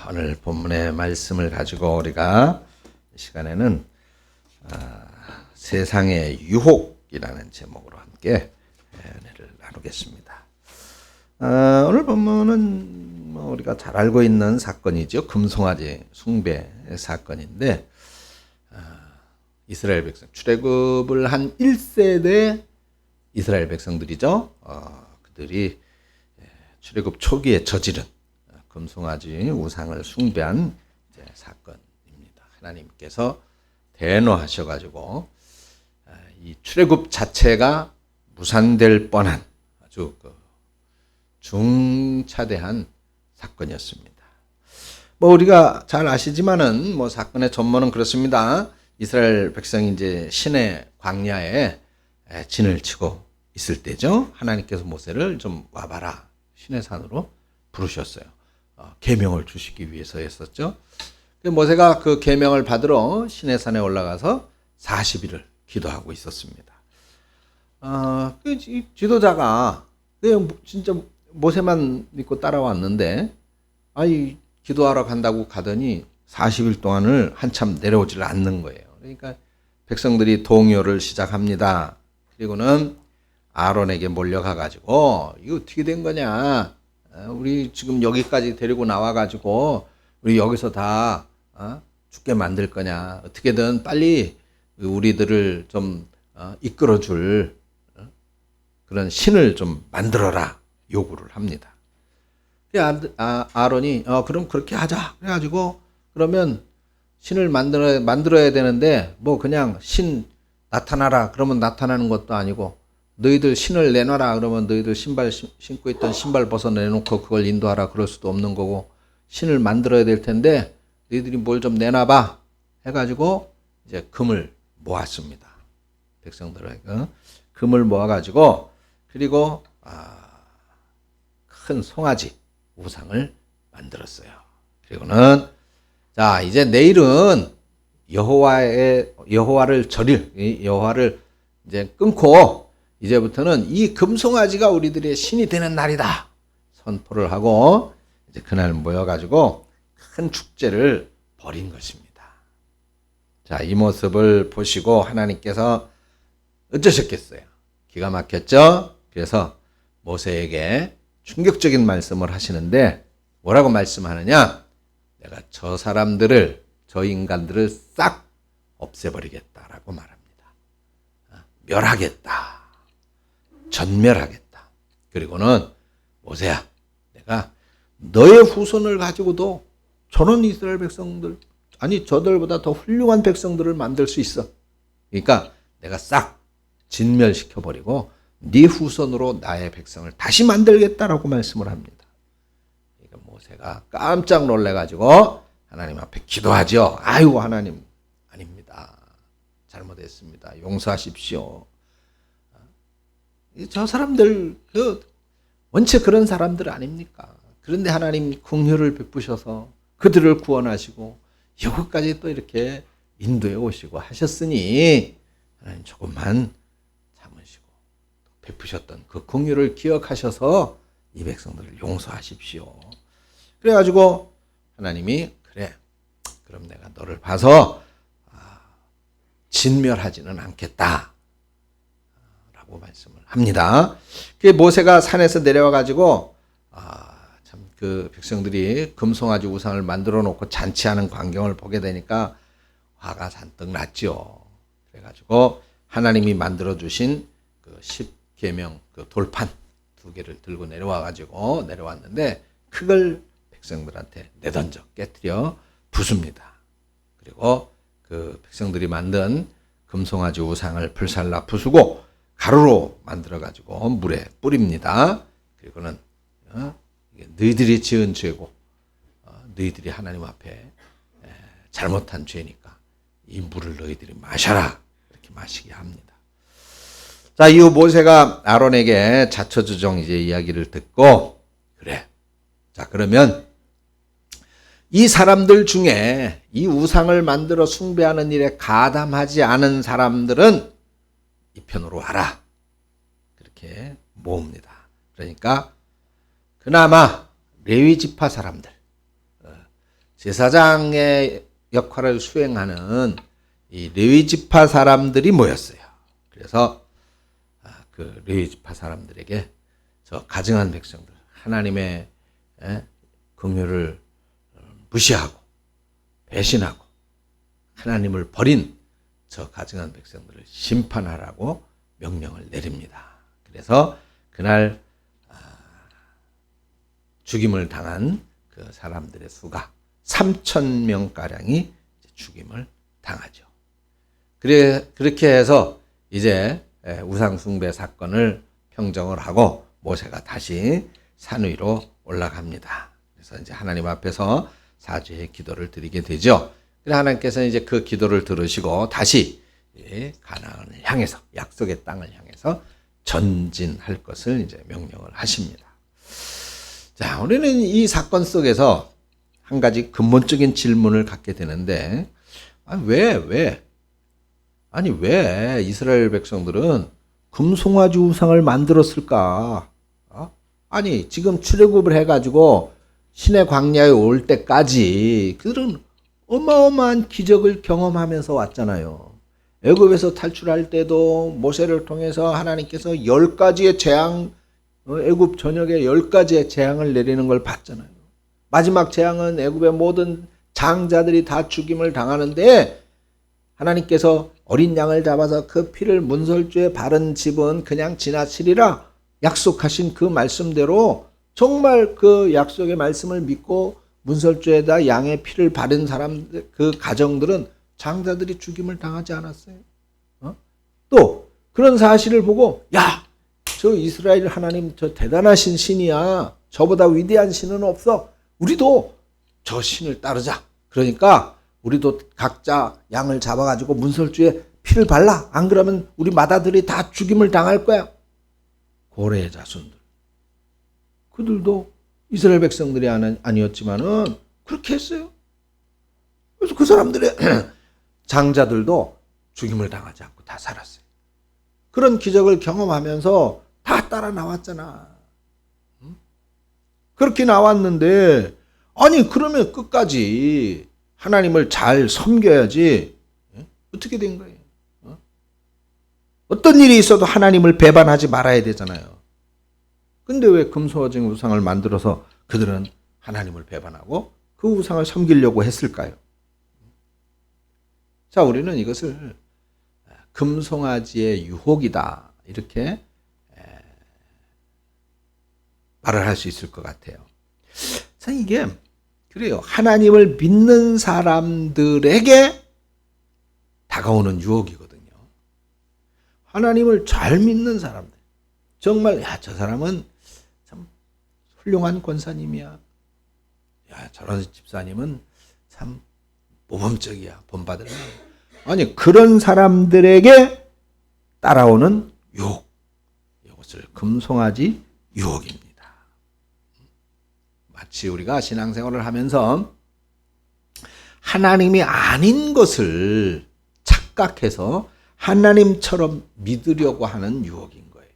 오늘 본문의 말씀을 가지고 우리가 이 시간에는 세상의 유혹이라는 제목으로 함께 은혜를 나누겠습니다. 오늘 본문은 우리가 잘 알고 있는 사건이죠. 금송아지 숭배 사건인데 이스라엘 백성 출애굽을 한 1세대 이스라엘 백성들이죠. 그들이 출애굽 초기에 저지른 금송아지 우상을 숭배한 사건입니다. 하나님께서 대노하셔가지고 이 출애굽 자체가 무산될 뻔한 아주 중차대한 사건이었습니다. 우리가 잘 아시지만은 사건의 전모는 그렇습니다. 이스라엘 백성이 이제 시내 광야에 진을 치고 있을 때죠. 하나님께서 모세를 좀 와봐라 시내산으로 부르셨어요. 계명을 주시기 위해서였었죠. 모세가 그 계명을 받으러 시내산에 올라가서 40일을 기도하고 있었습니다. 그 지도자가 진짜 모세만 믿고 따라왔는데, 기도하러 간다고 가더니 40일 동안을 한참 내려오질 않는 거예요. 그러니까 백성들이 동요를 시작합니다. 그리고는 아론에게 몰려가가지고 이거 어떻게 된 거냐? 우리 지금 여기까지 데리고 나와가지고 우리 여기서 다 죽게 만들 거냐? 어떻게든 빨리 우리들을 좀 이끌어줄 그런 신을 좀 만들어라 요구를 합니다. 아론이 그럼 그렇게 하자. 그래가지고 그러면 신을 만들어야 되는데 그냥 신 나타나라 그러면 나타나는 것도 아니고 너희들 신을 내놔라 그러면 너희들 신발 신고 있던 신발 벗어내놓고 그걸 인도하라 그럴 수도 없는 거고 신을 만들어야 될 텐데 너희들이 뭘 좀 내놔봐 해가지고 이제 금을 모았습니다. 백성들에게 금을 모아가지고 그리고 큰 송아지 우상을 만들었어요. 그리고는 자 이제 내일은 여호와를 이제 끊고 이제부터는 이 금송아지가 우리들의 신이 되는 날이다 선포를 하고 이제 그날 모여가지고 큰 축제를 벌인 것입니다. 자, 이 모습을 보시고 하나님께서 어쩌셨겠어요? 기가 막혔죠? 그래서 모세에게 충격적인 말씀을 하시는데 뭐라고 말씀하느냐? 내가 저 인간들을 싹 없애버리겠다라고 말합니다. 멸하겠다. 전멸하겠다. 그리고는 모세야, 내가 너의 후손을 가지고도 저런 이스라엘 백성들, 저들보다 더 훌륭한 백성들을 만들 수 있어. 그러니까 내가 싹 진멸시켜버리고 네 후손으로 나의 백성을 다시 만들겠다라고 말씀을 합니다. 그러니까 모세가 깜짝 놀래가지고 하나님 앞에 기도하죠. 아이고 하나님, 아닙니다. 잘못했습니다. 용서하십시오. 저 사람들 원체 그런 사람들 아닙니까? 그런데 하나님 긍휼을 베푸셔서 그들을 구원하시고 여기까지 또 이렇게 인도해 오시고 하셨으니 하나님 조금만 참으시고 베푸셨던 그 긍휼을 기억하셔서 이 백성들을 용서하십시오. 그래가지고 하나님이 그래 그럼 내가 너를 봐서 진멸하지는 않겠다 라고 말씀을 합니다. 그 모세가 산에서 내려와 가지고 참 그 백성들이 금송아지 우상을 만들어 놓고 잔치하는 광경을 보게 되니까 화가 잔뜩 났죠. 그래가지고 하나님이 만들어 주신 그 10계명 그 돌판 2개를 들고 내려왔는데 그걸 백성들한테 내던져 깨뜨려 부숩니다. 그리고 그 백성들이 만든 금송아지 우상을 불살라 부수고 가루로 만들어 가지고 물에 뿌립니다. 그리고는 이게 너희들이 지은 죄고 너희들이 하나님 앞에 잘못한 죄니까 이 물을 너희들이 마셔라 이렇게 마시게 합니다. 자, 이후 모세가 아론에게 자초지종 이제 이야기를 듣고 그래. 자, 그러면 이 사람들 중에 이 우상을 만들어 숭배하는 일에 가담하지 않은 사람들은 이 편으로 와라. 그렇게 모읍니다. 그러니까 그나마 레위 지파 사람들, 제사장의 역할을 수행하는 이 레위 지파 사람들이 모였어요. 그래서 그 레위 지파 사람들에게 저 가증한 백성들, 하나님의 긍휼을 무시하고 배신하고 하나님을 버린 저 가증한 백성들을 심판하라고 명령을 내립니다. 그래서 그날 죽임을 당한 그 사람들의 수가 3,000명가량이 죽임을 당하죠. 그렇게 해서 이제 우상숭배 사건을 평정을 하고 모세가 다시 산 위로 올라갑니다. 그래서 이제 하나님 앞에서 사죄의 기도를 드리게 되죠. 그래서 하나님께서는 이제 그 기도를 들으시고 다시 가나안을 향해서, 약속의 땅을 향해서 전진할 것을 이제 명령을 하십니다. 자, 우리는 이 사건 속에서 한 가지 근본적인 질문을 갖게 되는데, 왜 이스라엘 백성들은 금송아지 우상을 만들었을까? 아니, 지금 출애굽을 해가지고 신의 광야에 올 때까지 그들은 어마어마한 기적을 경험하면서 왔잖아요. 애굽에서 탈출할 때도 모세를 통해서 하나님께서 10가지의 재앙, 애굽 전역에 10가지의 재앙을 내리는 걸 봤잖아요. 마지막 재앙은 애굽의 모든 장자들이 다 죽임을 당하는데 하나님께서 어린 양을 잡아서 그 피를 문설주에 바른 집은 그냥 지나치리라 약속하신 그 말씀대로 정말 그 약속의 말씀을 믿고 문설주에다 양의 피를 바른 사람들, 그 가정들은 장자들이 죽임을 당하지 않았어요. 또 그런 사실을 보고 야, 저 이스라엘 하나님 저 대단하신 신이야. 저보다 위대한 신은 없어. 우리도 저 신을 따르자. 그러니까 우리도 각자 양을 잡아가지고 문설주에 피를 발라. 안 그러면 우리 맏아들이 다 죽임을 당할 거야. 고레의 자손들. 그들도 이스라엘 백성들이 아니었지만은 그렇게 했어요. 그래서 그 사람들의 장자들도 죽임을 당하지 않고 다 살았어요. 그런 기적을 경험하면서 다 따라 나왔잖아. 그렇게 나왔는데 아니 그러면 끝까지 하나님을 잘 섬겨야지. 어떻게 된 거예요? 어떤 일이 있어도 하나님을 배반하지 말아야 되잖아요. 근데 왜 금송아지 우상을 만들어서 그들은 하나님을 배반하고 그 우상을 섬기려고 했을까요? 자, 우리는 이것을 금송아지의 유혹이다 이렇게 말을 할 수 있을 것 같아요. 자, 이게 그래요. 하나님을 믿는 사람들에게 다가오는 유혹이거든요. 하나님을 잘 믿는 사람들. 정말 야, 저 사람은 참 훌륭한 권사님이야. 야, 저런 집사님은 참 모범적이야. 본받을 만한. 아니, 그런 사람들에게 따라오는 유혹. 이것을 금송아지 유혹입니다. 마치 우리가 신앙생활을 하면서 하나님이 아닌 것을 착각해서 하나님처럼 믿으려고 하는 유혹인 거예요.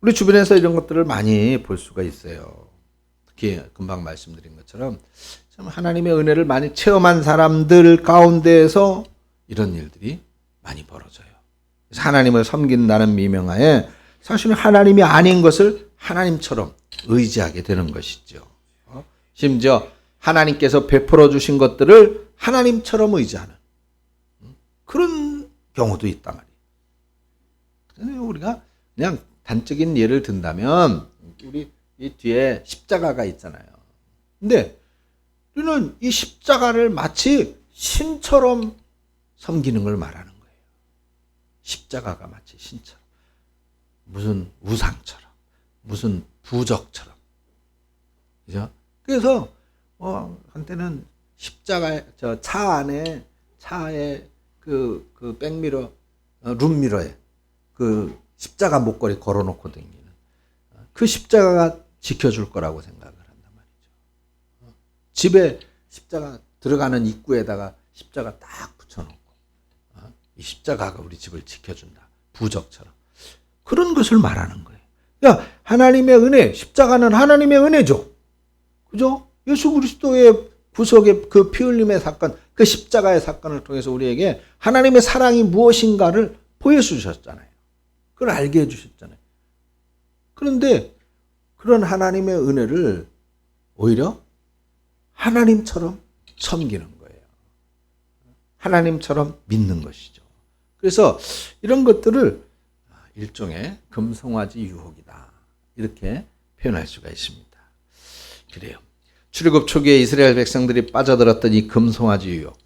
우리 주변에서 이런 것들을 많이 볼 수가 있어요. 특히 금방 말씀드린 것처럼 참 하나님의 은혜를 많이 체험한 사람들 가운데에서 이런 일들이 많이 벌어져요. 그래서 하나님을 섬긴다는 미명하에 사실은 하나님이 아닌 것을 하나님처럼 의지하게 되는 것이죠. 심지어 하나님께서 베풀어 주신 것들을 하나님처럼 의지하는 그런 경우도 있단 말이에요. 우리가 그냥 단적인 예를 든다면 우리 이 뒤에 십자가가 있잖아요. 근데 우리는 이 십자가를 마치 신처럼 섬기는 걸 말하는 거예요. 십자가가 마치 신처럼. 무슨 우상처럼. 무슨 부적처럼. 그죠? 그래서 한때는 십자가 저 차에 그 백미러 룸미러에 그 십자가 목걸이 걸어놓고 다니는 그 십자가가 지켜줄 거라고 생각을 한단 말이죠. 집에 십자가 들어가는 입구에다가 십자가 딱 붙여놓고 이 십자가가 우리 집을 지켜준다. 부적처럼. 그런 것을 말하는 거예요. 야, 하나님의 은혜, 십자가는 하나님의 은혜죠. 그죠? 예수 그리스도의 구속의 그 피 흘림의 사건, 그 십자가의 사건을 통해서 우리에게 하나님의 사랑이 무엇인가를 보여주셨잖아요. 그걸 알게 해주셨잖아요. 그런데 그런 하나님의 은혜를 오히려 하나님처럼 섬기는 거예요. 하나님처럼 믿는 것이죠. 그래서 이런 것들을 일종의 금송아지 유혹이다, 이렇게 표현할 수가 있습니다. 그래요. 출애굽 초기에 이스라엘 백성들이 빠져들었던 이 금송아지 유혹,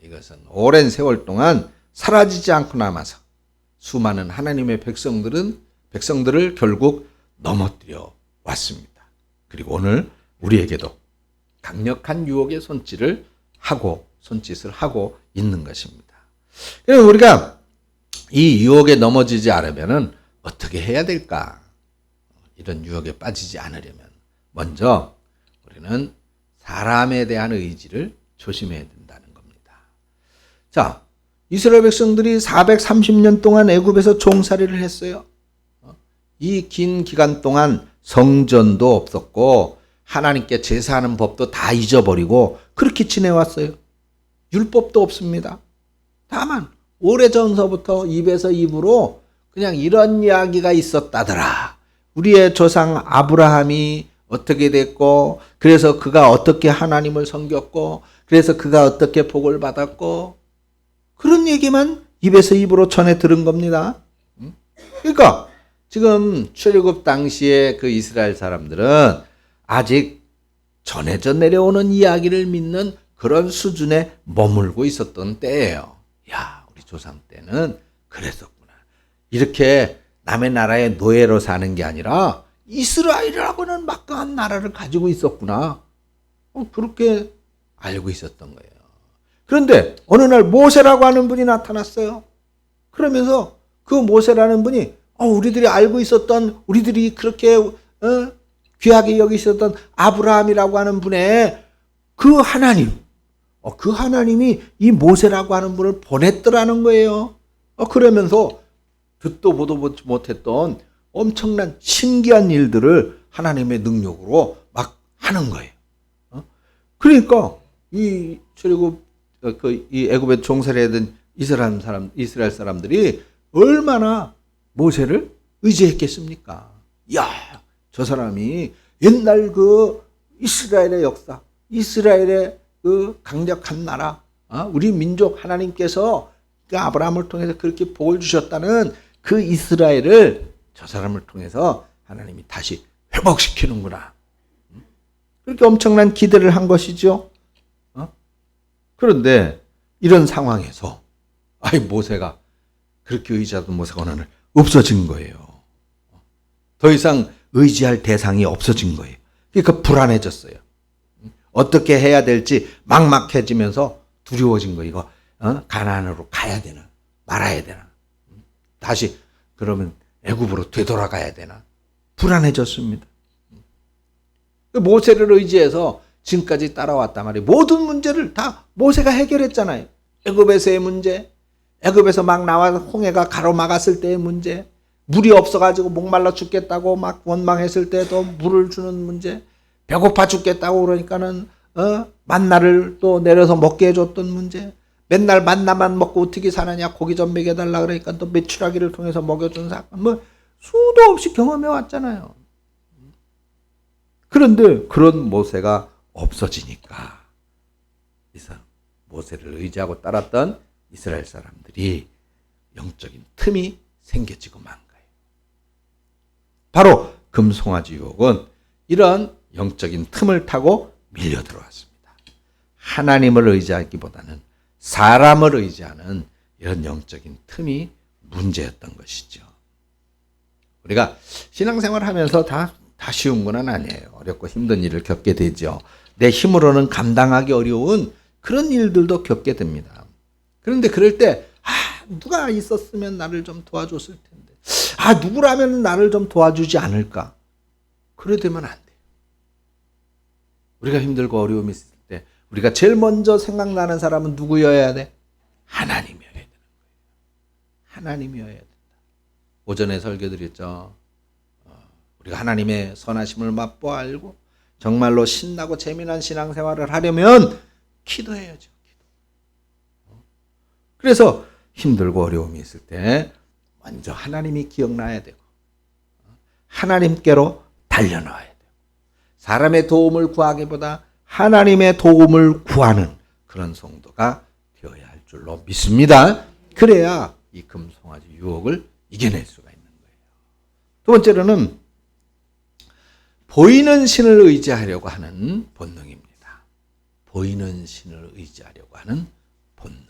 이것은 오랜 세월 동안 사라지지 않고 남아서 수많은 하나님의 백성들을 결국 넘어뜨려 왔습니다. 그리고 오늘 우리에게도 강력한 유혹의 손짓을 하고 있는 것입니다. 그래서 우리가 이 유혹에 넘어지지 않으면 어떻게 해야 될까? 이런 유혹에 빠지지 않으려면 먼저 우리는 사람에 대한 의지를 조심해야 된다는 겁니다. 자, 이스라엘 백성들이 430년 동안 애굽에서 종살이를 했어요. 이 긴 기간 동안 성전도 없었고 하나님께 제사하는 법도 다 잊어버리고 그렇게 지내왔어요. 율법도 없습니다. 다만 오래전서부터 입에서 입으로 그냥 이런 이야기가 있었다더라. 우리의 조상 아브라함이 어떻게 됐고, 그래서 그가 어떻게 하나님을 섬겼고, 그래서 그가 어떻게 복을 받았고, 그런 얘기만 입에서 입으로 전해 들은 겁니다. 그러니까 지금 출애굽 당시에 그 이스라엘 사람들은 아직 전해져 내려오는 이야기를 믿는 그런 수준에 머물고 있었던 때예요. 야, 우리 조상 때는 그랬었구나. 이렇게 남의 나라의 노예로 사는 게 아니라 이스라엘이라고는 막강한 나라를 가지고 있었구나. 그렇게 알고 있었던 거예요. 그런데 어느 날 모세라고 하는 분이 나타났어요. 그러면서 그 모세라는 분이 우리들이 알고 있었던, 우리들이 그렇게 귀하게 여기셨던 아브라함이라고 하는 분의 그 하나님, 그 하나님이 이 모세라고 하는 분을 보냈더라는 거예요. 그러면서 듣도 보도 못했던 엄청난 신기한 일들을 하나님의 능력으로 막 하는 거예요. 그러니까 이 출애굽 이 애굽에 종살이하던 이스라엘 사람들이 얼마나 모세를 의지했겠습니까? 야, 저 사람이 옛날 그 이스라엘의 역사, 이스라엘의 그 강력한 나라, 우리 민족 하나님께서 그 아브라함을 통해서 그렇게 복을 주셨다는 그 이스라엘을 저 사람을 통해서 하나님이 다시 회복시키는구나. 그렇게 엄청난 기대를 한 것이죠. 그런데 이런 상황에서 모세가 그렇게 의지하던 모세가 어느 날 없어진 거예요. 더 이상 의지할 대상이 없어진 거예요. 그러니까 불안해졌어요. 어떻게 해야 될지 막막해지면서 두려워진 거예요. 이거 가나안으로 가야 되나 말아야 되나, 다시 그러면 애굽으로 되돌아가야 되나, 불안해졌습니다. 모세를 의지해서 지금까지 따라왔단 말이에요. 모든 문제를 다 모세가 해결했잖아요. 애굽에서의 문제, 애굽에서 막 나와서 홍해가 가로막았을 때의 문제, 물이 없어가지고 목말라 죽겠다고 막 원망했을 때도 물을 주는 문제, 배고파 죽겠다고 그러니까는 만나를 또 내려서 먹게 해줬던 문제, 맨날 만나만 먹고 어떻게 사느냐, 고기 좀 먹여달라 그러니까 또 메추라기를 통해서 먹여준 사건, 수도 없이 경험해 왔잖아요. 그런데 그런 모세가 없어지니까 모세를 의지하고 따랐던 이스라엘 사람들이 영적인 틈이 생겨지고 만 거예요. 바로 금송아지 유혹은 이런 영적인 틈을 타고 밀려 들어왔습니다. 하나님을 의지하기보다는 사람을 의지하는 이런 영적인 틈이 문제였던 것이죠. 우리가 신앙생활을 하면서 다 쉬운 건 아니에요. 어렵고 힘든 일을 겪게 되죠. 내 힘으로는 감당하기 어려운 그런 일들도 겪게 됩니다. 그런데 그럴 때 누가 있었으면 나를 좀 도와줬을 텐데, 누구라면 나를 좀 도와주지 않을까, 그래 되면 안 돼요. 우리가 힘들고 어려움이 있을 때 우리가 제일 먼저 생각나는 사람은 누구여야 돼? 하나님이어야 되는 거예요. 하나님이어야 된다. 오전에 설교 드렸죠. 우리가 하나님의 선하심을 맛보아 알고 정말로 신나고 재미난 신앙생활을 하려면 기도해야죠. 그래서 힘들고 어려움이 있을 때 먼저 하나님이 기억나야 되고 하나님께로 달려나와야 돼요. 사람의 도움을 구하기보다 하나님의 도움을 구하는 그런 성도가 되어야 할 줄로 믿습니다. 그래야 이 금송아지 유혹을 이겨낼 수가 있는 거예요. 두 번째로는 보이는 신을 의지하려고 하는 본능입니다. 보이는 신을 의지하려고 하는 본능.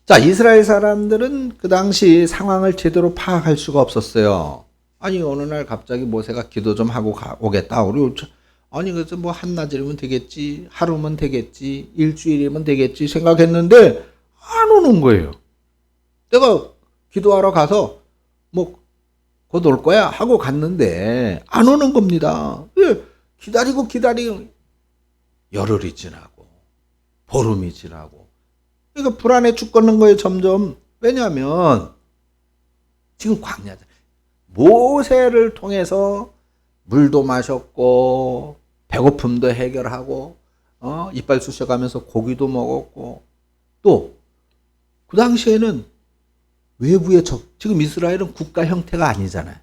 자, 이스라엘 사람들은 그 당시 상황을 제대로 파악할 수가 없었어요. 아니, 어느 날 갑자기 모세가 기도 좀 하고 오겠다. 아니, 그래서 뭐 한나절이면 되겠지, 하루면 되겠지, 일주일이면 되겠지 생각했는데 안 오는 거예요. 내가 기도하러 가서 뭐 곧 올 거야 하고 갔는데 안 오는 겁니다. 기다리고 열흘이 지나고 보름이 지나고 그러니까 불안해 죽겠는 거예요. 점점. 왜냐하면 지금 광야잖아요. 모세를 통해서 물도 마셨고 배고픔도 해결하고 이빨 쑤셔가면서 고기도 먹었고 또 그 당시에는 외부의 지금 이스라엘은 국가 형태가 아니잖아요.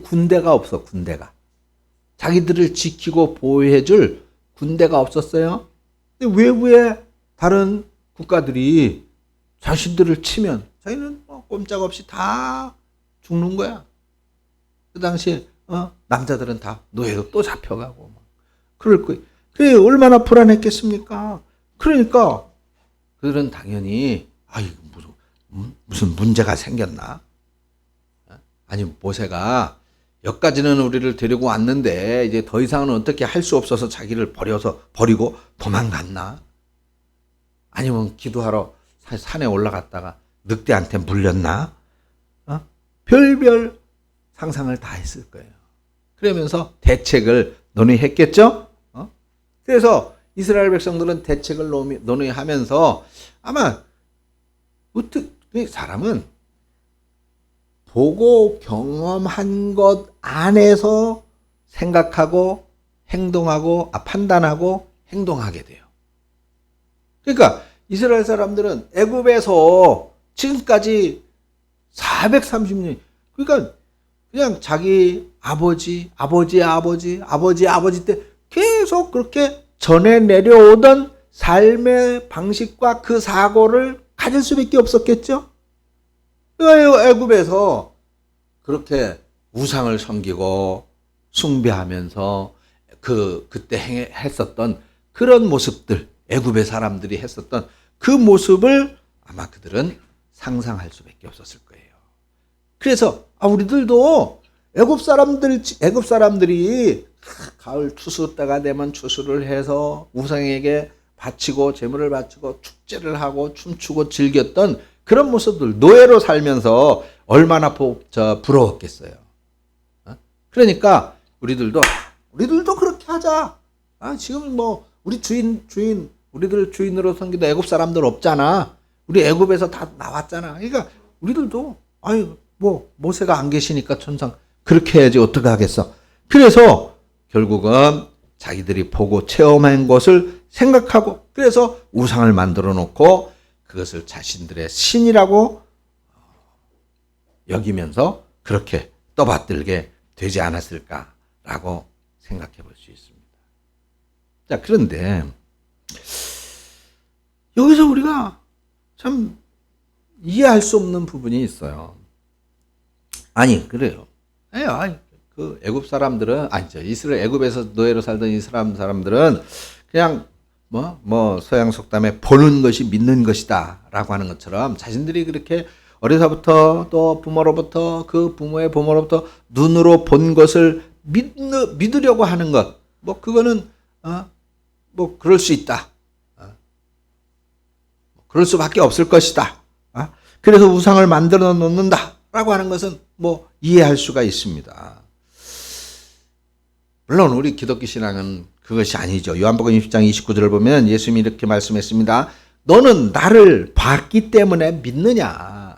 군대가 없어. 군대가 자기들을 지키고 보호해줄 군대가 없었어요. 근데 외부의 다른 국가들이 자신들을 치면 자기는 꼼짝없이 다 죽는 거야. 그 당시에 남자들은 다 노예로 또 잡혀가고 그럴 거예요. 그래 얼마나 불안했겠습니까? 그러니까 그들은 당연히 무슨 문제가 생겼나? 아니 모세가 여기까지는 우리를 데리고 왔는데 이제 더 이상은 어떻게 할 수 없어서 자기를 버리고 도망갔나? 아니면 기도하러 산에 올라갔다가 늑대한테 물렸나? 별별 상상을 다 했을 거예요. 그러면서 대책을 논의했겠죠? 그래서 이스라엘 백성들은 대책을 논의하면서 아마 사람은 보고 경험한 것 안에서 생각하고 행동하고 판단하고 행동하게 돼요. 그러니까 이스라엘 사람들은 애굽에서 지금까지 430년 그러니까 그냥 자기 아버지 때 계속 그렇게 전해 내려오던 삶의 방식과 그 사고를 가질 수밖에 없었겠죠. 애굽에서 그렇게 우상을 섬기고 숭배하면서 그때 했었던 그런 모습들, 애굽의 사람들이 했었던 그 모습을 아마 그들은 상상할 수밖에 없었을 거예요. 그래서 우리들도 애굽 사람들이 가을 추수 때가 되면 추수를 해서 우상에게 바치고 제물을 바치고 축제를 하고 춤추고 즐겼던 그런 모습들 노예로 살면서 얼마나 부러웠겠어요. 그러니까 우리들도 그렇게 하자. 지금 뭐 우리 우리들 주인으로 섬기던 애굽 사람들 없잖아. 우리 애굽에서 다 나왔잖아. 그러니까 우리들도 모세가 안 계시니까 천상 그렇게 해야지 어떻게 하겠어. 그래서 결국은 자기들이 보고 체험한 것을 생각하고 그래서 우상을 만들어 놓고 그것을 자신들의 신이라고 여기면서 그렇게 떠받들게 되지 않았을까라고 생각해 볼 수 있습니다. 자, 그런데 여기서 우리가 참 이해할 수 없는 부분이 있어요. 아니, 그래요. 그 애굽 사람들은 이스라엘 애굽에서 노예로 살던 이스라엘 사람들은 그냥 서양 속담에 보는 것이 믿는 것이다라고 하는 것처럼 자신들이 그렇게 어려서부터 또 부모로부터 그 부모의 부모로부터 눈으로 본 것을 믿으려고 하는 것, 그거는 그럴 수 있다. 그럴 수밖에 없을 것이다. 그래서 우상을 만들어 놓는다라고 하는 것은 이해할 수가 있습니다. 물론 우리 기독교 신앙은 그것이 아니죠. 요한복음 20장 29절을 보면 예수님이 이렇게 말씀했습니다. 너는 나를 봤기 때문에 믿느냐?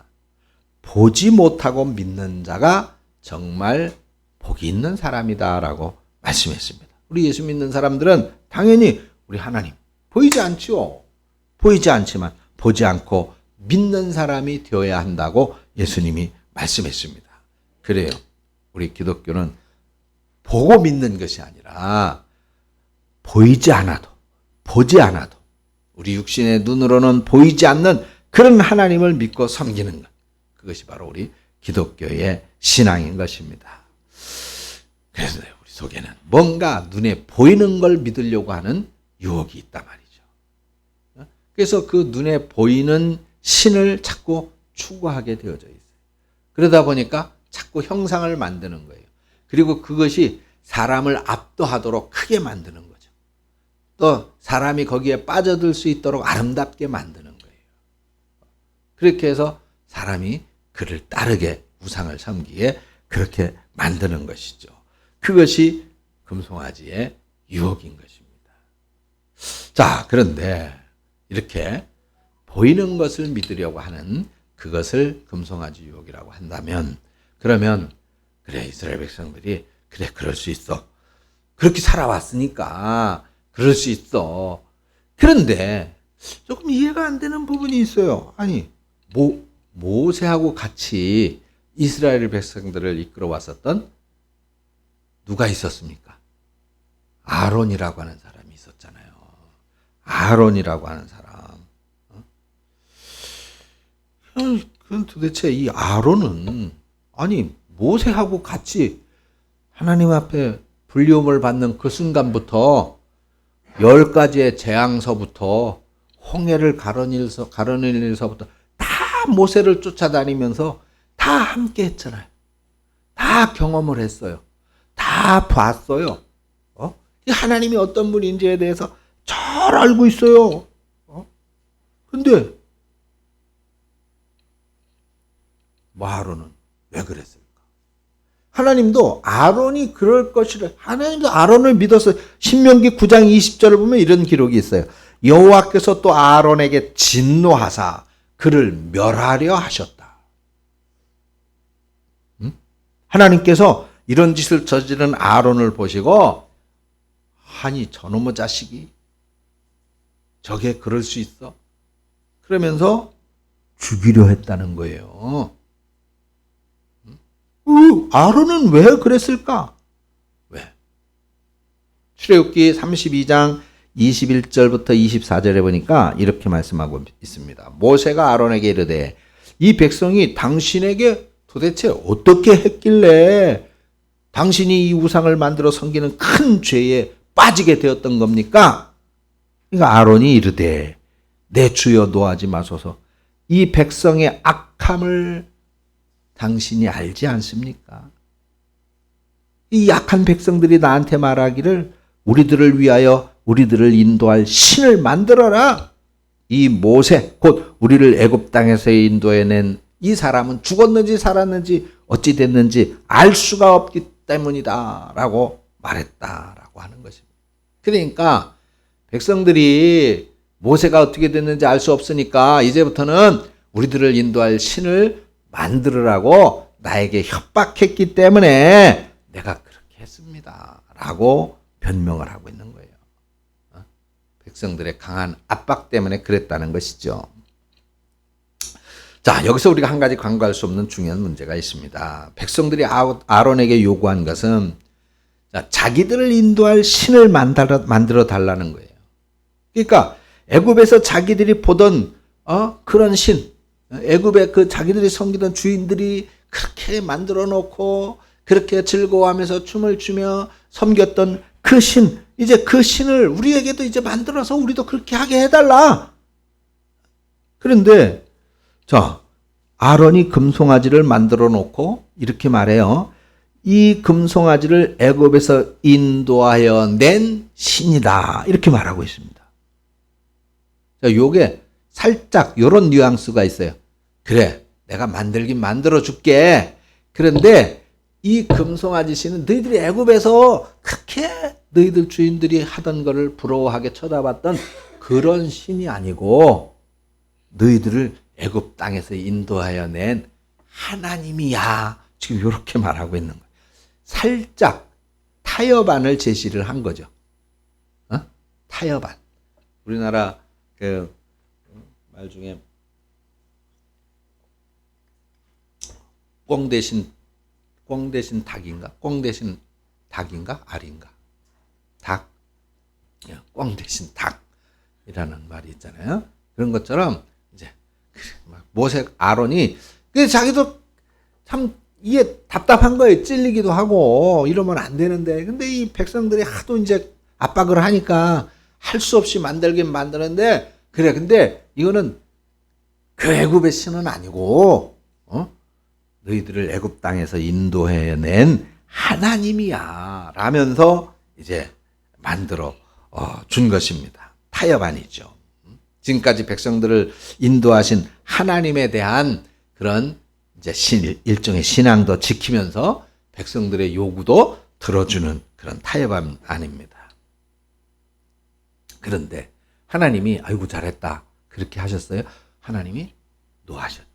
보지 못하고 믿는 자가 정말 복이 있는 사람이다 라고 말씀했습니다. 우리 예수 믿는 사람들은 당연히 우리 하나님 보이지 않지요. 보이지 않지만 보지 않고 믿는 사람이 되어야 한다고 예수님이 말씀했습니다. 그래요. 우리 기독교는 보고 믿는 것이 아니라 보이지 않아도 보지 않아도 우리 육신의 눈으로는 보이지 않는 그런 하나님을 믿고 섬기는 것. 그것이 바로 우리 기독교의 신앙인 것입니다. 그래서 우리 속에는 뭔가 눈에 보이는 걸 믿으려고 하는 유혹이 있단 말이죠. 그래서 그 눈에 보이는 신을 자꾸 추구하게 되어져 있어요. 그러다 보니까 자꾸 형상을 만드는 거예요. 그리고 그것이 사람을 압도하도록 크게 만드는 거죠. 또 사람이 거기에 빠져들 수 있도록 아름답게 만드는 거예요. 그렇게 해서 사람이 그를 따르게 우상을 섬기게 그렇게 만드는 것이죠. 그것이 금송아지의 유혹인 것입니다. 자, 그런데 이렇게 보이는 것을 믿으려고 하는 그것을 금송아지 유혹이라고 한다면, 그러면 그래, 이스라엘 백성들이 그래, 그럴 수 있어. 그렇게 살아왔으니까 그럴 수 있어. 그런데 조금 이해가 안 되는 부분이 있어요. 아니, 모세하고 같이 이스라엘 백성들을 이끌어 왔었던 누가 있었습니까? 아론이라고 하는 사람이 있었잖아요. 아론이라고 하는 사람. 그럼 도대체 이 아론은 아니 모세하고 같이 하나님 앞에 불리움을 받는 그 순간부터 10가지의 재앙서부터 홍해를 가르는 일서부터 다 모세를 쫓아다니면서 다 함께 했잖아요. 다 경험을 했어요. 다 봤어요. 하나님이 어떤 분인지에 대해서 잘 알고 있어요. 근데 아론은 왜 그랬을까? 하나님도 아론이 그럴 것이라 하나님도 아론을 믿었어요. 신명기 9장 20절을 보면 이런 기록이 있어요. 여호와께서 또 아론에게 진노하사 그를 멸하려 하셨다. 하나님께서 이런 짓을 저지른 아론을 보시고 아니 저놈의 자식이 저게 그럴 수 있어? 그러면서 죽이려 했다는 거예요. 아론은 왜 그랬을까? 왜? 출애굽기 32장 21절부터 24절에 보니까 이렇게 말씀하고 있습니다. 모세가 아론에게 이르되 이 백성이 당신에게 도대체 어떻게 했길래 당신이 이 우상을 만들어 섬기는 큰 죄에 빠지게 되었던 겁니까? 그러니까 아론이 이르되 내 주여 노하지 마소서. 이 백성의 악함을 당신이 알지 않습니까? 이 약한 백성들이 나한테 말하기를 우리들을 위하여 우리들을 인도할 신을 만들어라. 이 모세 곧 우리를 애굽 땅에서 인도해낸 이 사람은 죽었는지 살았는지 어찌 됐는지 알 수가 없기 때문이다 라고 말했다라고 하는 것입니다. 그러니까 백성들이 모세가 어떻게 됐는지 알 수 없으니까 이제부터는 우리들을 인도할 신을 만들으라고 나에게 협박했기 때문에 내가 그렇게 했습니다 라고 변명을 하고 있는 거예요. 백성들의 강한 압박 때문에 그랬다는 것이죠. 자, 여기서 우리가 한 가지 간과할 수 없는 중요한 문제가 있습니다. 백성들이 아론에게 요구한 것은 자기들을 인도할 신을 만들어 달라는 거예요. 그러니까 애굽에서 자기들이 보던 그런 신, 애굽에 그 자기들이 섬기던 주인들이 그렇게 만들어 놓고 그렇게 즐거워하면서 춤을 추며 섬겼던 그 신, 이제 그 신을 우리에게도 이제 만들어서 우리도 그렇게 하게 해달라. 그런데 자, 아론이 금송아지를 만들어 놓고 이렇게 말해요. 이 금송아지를 애굽에서 인도하여 낸 신이다. 이렇게 말하고 있습니다. 자, 요게 살짝 요런 뉘앙스가 있어요. 그래, 내가 만들긴 만들어 줄게. 그런데 이 금송아지 신은 너희들이 애굽에서 그렇게 너희들 주인들이 하던 거를 부러워하게 쳐다봤던 그런 신이 아니고 너희들을 애굽 땅에서 인도하여 낸 하나님이야. 지금 이렇게 말하고 있는 거예요. 살짝 타협안을 제시를 한 거죠. 타협안. 우리나라 그 말 중에 꿩 대신 닭인가? 꿩 대신 닭인가? 알인가? 닭. 꿩 대신 닭이라는 말이 있잖아요. 그런 것처럼 이제 모세 아론이 자기도 참 이게 답답한 거예요. 찔리기도 하고 이러면 안 되는데, 근데 이 백성들이 하도 이제 압박을 하니까 할 수 없이 만들긴 만드는데, 그래, 근데 이거는 그 애굽의 신은 아니고 너희들을 애굽 땅에서 인도해낸 하나님이야 라면서 이제 만들어 준 것입니다. 타협안이죠. 지금까지 백성들을 인도하신 하나님에 대한 그런 이제 일종의 신앙도 지키면서 백성들의 요구도 들어주는 그런 타협안입니다. 그런데 하나님이 아이고 잘했다 그렇게 하셨어요? 하나님이 노하셨죠.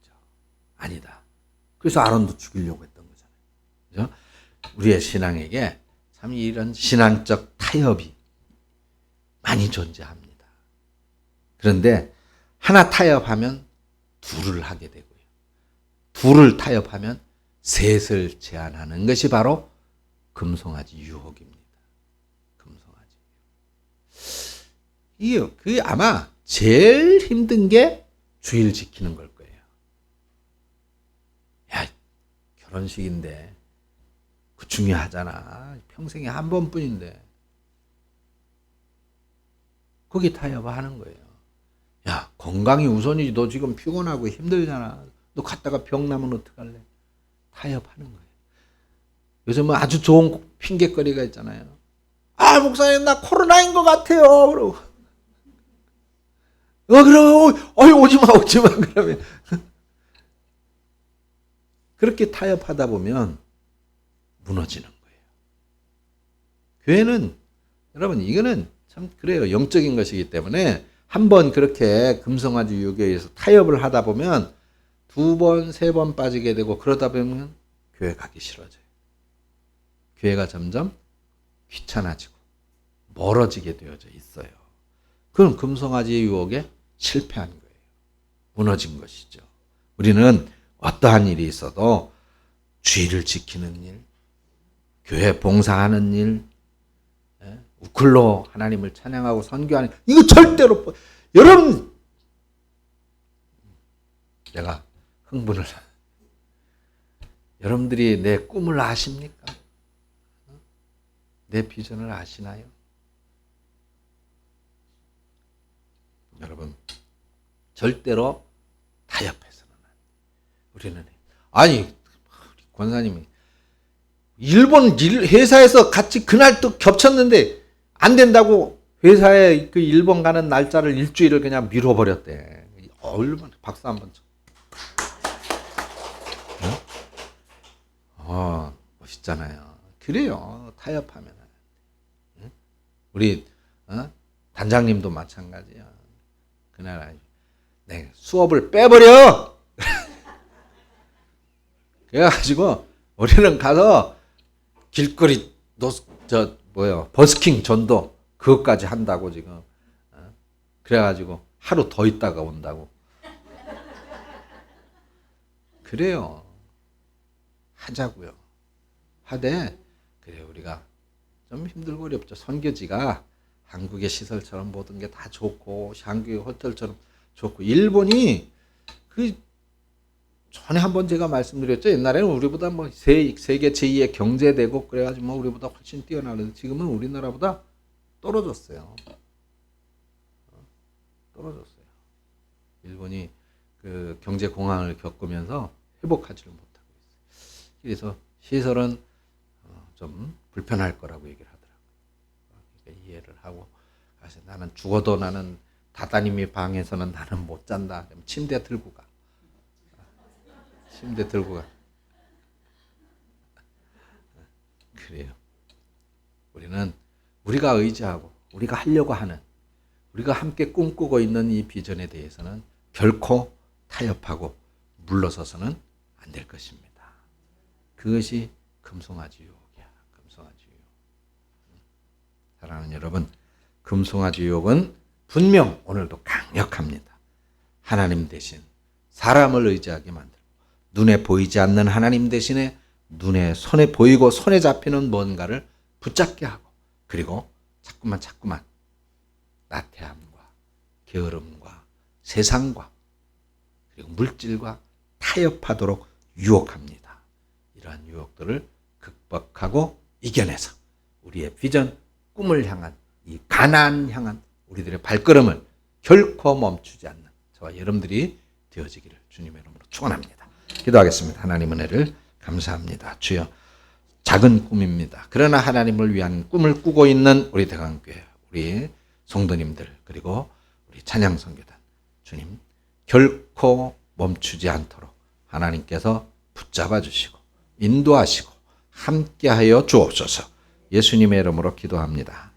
아니다. 그래서 아론도 죽이려고 했던 거잖아요. 그죠? 우리의 신앙에게 참 이런 신앙적 타협이 많이 존재합니다. 그런데 하나 타협하면 둘을 하게 되고요. 둘을 타협하면 셋을 제한하는 것이 바로 금송아지 유혹입니다. 금송아지 유혹. 그게 아마 제일 힘든 게 주일 지키는 걸 거예요. 야, 결혼식인데 그 중요하잖아. 평생에 한 번뿐인데. 거기 타협하는 거예요. 야, 건강이 우선이지. 너 지금 피곤하고 힘들잖아. 너 갔다가 병 나면 어떡할래? 타협하는 거예요. 요즘은 아주 좋은 핑계거리가 있잖아요. 아, 목사님, 나 코로나인 것 같아요. 그러고. 그럼, 오지 마. 그러면. 그렇게 타협하다 보면 무너지는 거예요. 교회는, 여러분, 이거는 참 그래요. 영적인 것이기 때문에 한번 그렇게 금송아지 유혹에 의해서 타협을 하다 보면 두 번, 세 번 빠지게 되고, 그러다 보면 교회 가기 싫어져요. 교회가 점점 귀찮아지고 멀어지게 되어져 있어요. 그럼 금송아지의 유혹에 실패한 거예요. 무너진 것이죠. 우리는 어떠한 일이 있어도 주의를 지키는 일, 교회 봉사하는 일, 우클로 하나님을 찬양하고 선교하는 일, 이거 절대로, 여러분, 내가 흥분을, 여러분들이 내 꿈을 아십니까? 내 비전을 아시나요? 여러분, 절대로 타협해서는 안 돼요. 우리는, 아니, 권사님이 일본 회사에서 같이 그날 또 겹쳤는데 안 된다고 회사에 그 일본 가는 날짜를 일주일을 그냥 미뤄버렸대. 얼마나 박수 한번 쳐. 멋있잖아요. 그래요. 타협하면. 우리 단장님도 마찬가지야. 그날 네, 수업을 빼버려. 그래가지고 우리는 가서 길거리 버스킹 전도 그것까지 한다고 지금. 그래가지고 하루 더 있다가 온다고. 그래요. 하자고요. 하되 그래 우리가 좀 힘들고 어렵죠. 선교지가 한국의 시설처럼 모든 게 다 좋고 한국의 호텔처럼 좋고 일본이 그 전에 한번 제가 말씀드렸죠. 옛날에는 우리보다 뭐 세계 제2의 경제대국 그래가지고 뭐 우리보다 훨씬 뛰어나는데 지금은 우리나라보다 떨어졌어요. 떨어졌어요. 일본이 그 경제 공황을 겪으면서 회복하지를 못하고 있어요. 그래서 시설은 좀 불편할 거라고 얘기를 하더라고요. 그러니까 이해를 하고 가서 나는 죽어도 나는 다다님이 방에서는 나는 못 잔다. 침대 들고 가. 침대 들고 가. 그래요. 우리는 우리가 의지하고 우리가 하려고 하는 우리가 함께 꿈꾸고 있는 이 비전에 대해서는 결코 타협하고 물러서서는 안 될 것입니다. 그것이 금송아지 유혹이야. 금송아지 유혹. 사랑하는 여러분, 금송아지 유혹은 분명 오늘도 강력합니다. 하나님 대신 사람을 의지하게 만들고 눈에 보이지 않는 하나님 대신에 눈에 손에 보이고 손에 잡히는 뭔가를 붙잡게 하고 그리고 자꾸만 나태함과 게으름과 세상과 그리고 물질과 타협하도록 유혹합니다. 이러한 유혹들을 극복하고 이겨내서 우리의 비전, 꿈을 향한 이 가나안 향한 우리들의 발걸음을 결코 멈추지 않는 저와 여러분들이 되어지기를 주님의 이름으로 축원합니다. 기도하겠습니다. 하나님 은혜를 감사합니다. 주여, 작은 꿈입니다. 그러나 하나님을 위한 꿈을 꾸고 있는 우리 대강교회, 우리 성도님들, 그리고 우리 찬양선교단, 주님 결코 멈추지 않도록 하나님께서 붙잡아 주시고 인도하시고 함께하여 주옵소서. 예수님의 이름으로 기도합니다.